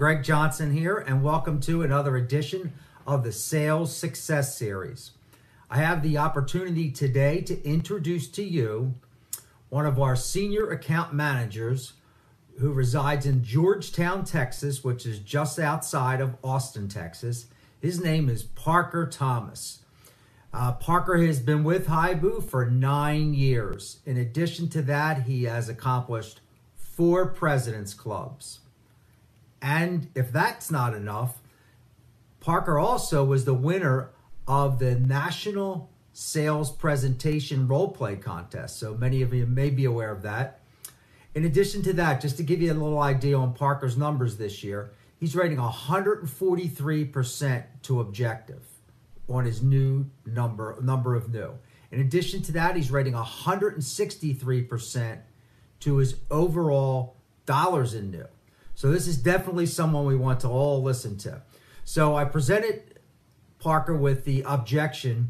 Greg Johnson here, and welcome to another edition of the Sales Success Series. I have the opportunity today to introduce to you one of our senior account managers who resides in Georgetown, Texas, which is just outside of Austin, Texas. His name is Parker Thomas. Parker has been with Hibu for 9 years. In addition to that, he has accomplished 4 President's Clubs. And if that's not enough, Parker also was the winner of the National Sales Presentation Role Play Contest. So many of you may be aware of that. In addition to that, just to give you a little idea on Parker's numbers this year, he's rating 143% to objective on his new number of new. In addition to that, he's rating 163% to his overall dollars in new. So this is definitely someone we want to all listen to. So I presented Parker with the objection,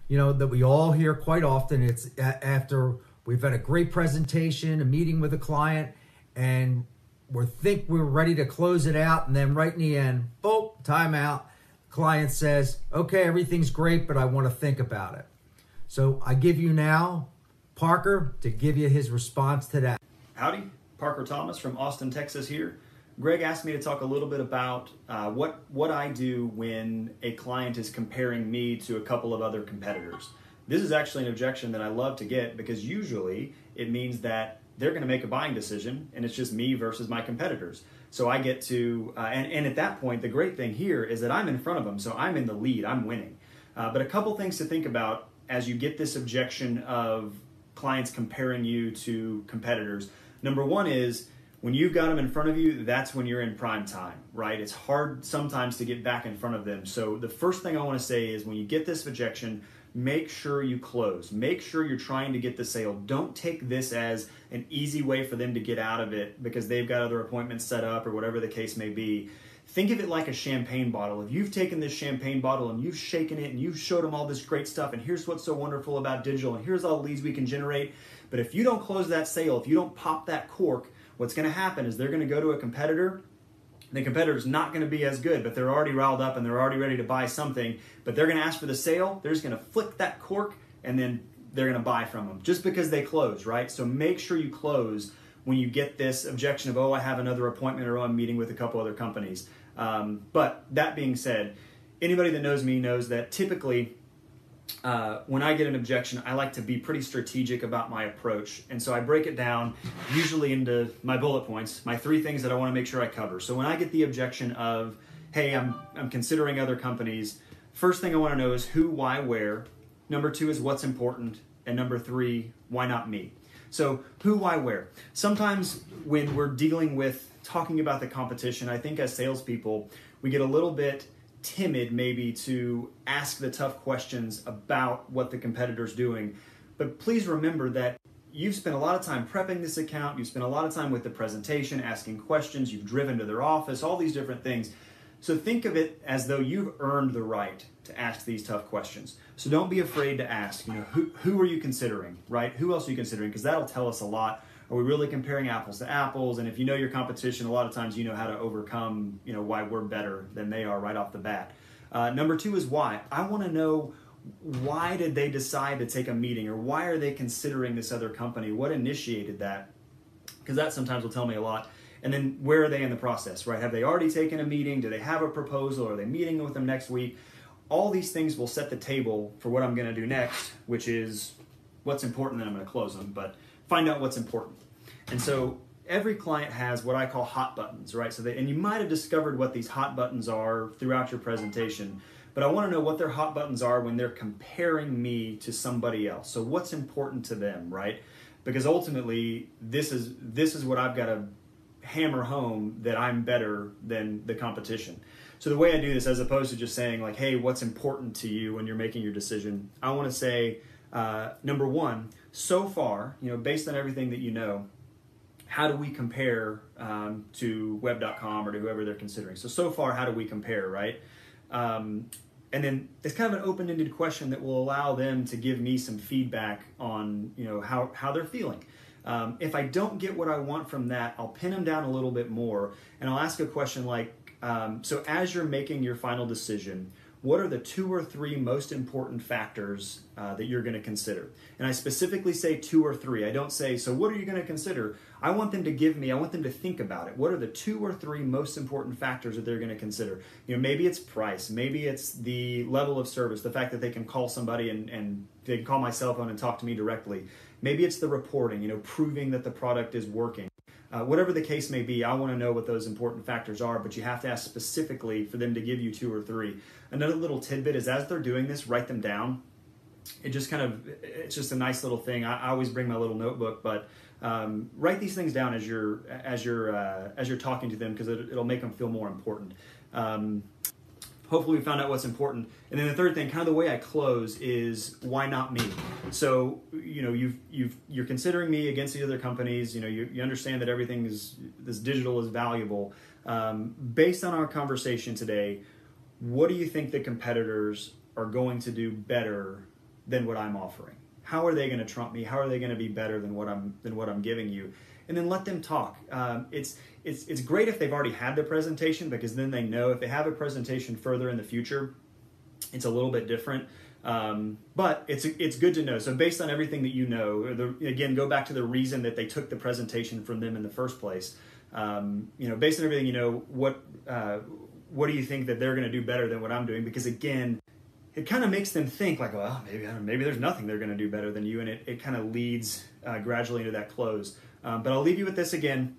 that we all hear quite often. It's after we've had a great presentation, a meeting with a client, and we're ready to close it out, and then right in the end, boom, timeout. Client says, okay, everything's great, but I want to think about it. So I give you now Parker to give you his response to that. Howdy, Parker Thomas from Austin, Texas here. Greg asked me to talk a little bit about what I do when a client is comparing me to a couple of other competitors. This is actually an objection that I love to get because usually it means that they're going to make a buying decision and it's just me versus my competitors. So I get to, and at that point, the great thing here is that I'm in front of them, so I'm in the lead, I'm winning. But a couple things to think about as you get this objection of clients comparing you to competitors. Number one is, when you've got them in front of you, that's when you're in prime time, right? It's hard sometimes to get back in front of them. So the first thing I want to say is when you get this objection, make sure you close. Make sure you're trying to get the sale. Don't take this as an easy way for them to get out of it because they've got other appointments set up or whatever the case may be. Think of it like a champagne bottle. If you've taken this champagne bottle and you've shaken it and you've showed them all this great stuff and here's what's so wonderful about digital and here's all the leads we can generate, but if you don't close that sale, if you don't pop that cork, what's going to happen is they're going to go to a competitor. The competitor's not going to be as good, but they're already riled up and they're already ready to buy something, but they're going to ask for the sale. They're just going to flick that cork and then they're going to buy from them just because they close, right? So make sure you close when you get this objection of, oh, I have another appointment or oh, I'm meeting with a couple other companies. But that being said, anybody that knows me knows that typically when I get an objection, I like to be pretty strategic about my approach. And so I break it down usually into my bullet points, my 3 things that I want to make sure I cover. So when I get the objection of, hey, I'm considering other companies, first thing I want to know is who, why, where. Number 2 is what's important. And number 3, why not me? So who, why, where. Sometimes when we're dealing with talking about the competition, I think as salespeople, we get a little bit timid maybe to ask the tough questions about what the competitor's doing. But please remember that you've spent a lot of time prepping this account, you've spent a lot of time with the presentation, asking questions, you've driven to their office, all these different things. So think of it as though you've earned the right to ask these tough questions. So don't be afraid to ask, who are you considering, right? Who else are you considering? Because that'll tell us a lot. Are we really comparing apples to apples? And if you know your competition, a lot of times you know how to overcome, why we're better than they are right off the bat. Number 2 is why. I want to know, why did they decide to take a meeting, or why are they considering this other company? What initiated that? Because that sometimes will tell me a lot. And then where are they in the process, right? Have they already taken a meeting? Do they have a proposal? Are they meeting with them next week? All these things will set the table for what I'm going to do next, which is what's important, then I'm going to close them, but find out what's important. And so every client has what I call hot buttons, right? And you might have discovered what these hot buttons are throughout your presentation, but I want to know what their hot buttons are when they're comparing me to somebody else. So what's important to them, right? Because ultimately, this is what I've got to hammer home, that I'm better than the competition. So the way I do this, as opposed to just saying like, hey, what's important to you when you're making your decision, I want to say, number 1, so far, based on everything that you know, how do we compare to web.com or to whoever they're considering? So far, how do we compare, right? And then it's kind of an open-ended question that will allow them to give me some feedback on, how they're feeling. If I don't get what I want from that, I'll pin them down a little bit more, and I'll ask a question like, So as you're making your final decision, what are the 2 or 3 most important factors that you're going to consider? And I specifically say 2 or 3. I don't say, so what are you going to consider? I want them to think about it. What are the 2 or 3 most important factors that they're going to consider? Maybe it's price. Maybe it's the level of service, the fact that they can call somebody and they can call my cell phone and talk to me directly. Maybe it's the reporting, proving that the product is working. Whatever the case may be, I want to know what those important factors are, but you have to ask specifically for them to give you 2 or 3. Another little tidbit is as they're doing this, write them down. It's just a nice little thing. I always bring my little notebook, but write these things down as you're talking to them because it'll make them feel more important. Hopefully we found out what's important. And then the third thing, kind of the way I close, is why not me? So, you're considering me against the other companies. You understand that everything this digital is valuable. Based on our conversation today, what do you think the competitors are going to do better than what I'm offering? How are they going to trump me? How are they going to be better than what I'm giving you? And then let them talk. It's great if they've already had the presentation, because then they know if they have a presentation further in the future, it's a little bit different. But it's good to know. So based on everything that again, go back to the reason that they took the presentation from them in the first place. Based on everything, what do you think that they're going to do better than what I'm doing? Because again, it kind of makes them think like, well, maybe there's nothing they're going to do better than you, and it kind of leads gradually into that close. But I'll leave you with this again.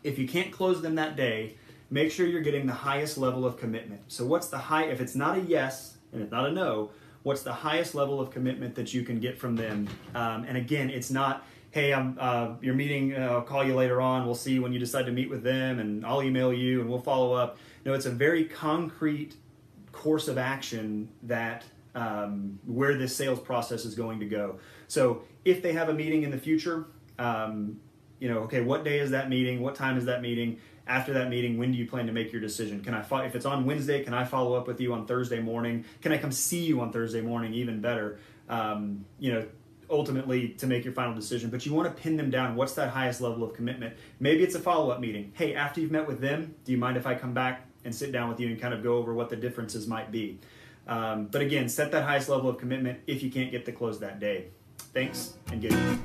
If you can't close them that day, make sure you're getting the highest level of commitment. So if it's not a yes and it's not a no, what's the highest level of commitment that you can get from them? And again, it's not, hey, your meeting, I'll call you later on. We'll see when you decide to meet with them, and I'll email you and we'll follow up. No, it's a very concrete course of action that where this sales process is going to go. So if they have a meeting in the future, okay, what day is that meeting? What time is that meeting? After that meeting, when do you plan to make your decision? If it's on Wednesday, can I follow up with you on Thursday morning? Can I come see you on Thursday morning? Even better, ultimately to make your final decision. But you want to pin them down. What's that highest level of commitment? Maybe it's a follow-up meeting. Hey, after you've met with them, do you mind if I come back and sit down with you and kind of go over what the differences might be? But again, set that highest level of commitment if you can't get the close that day. Thanks, and good.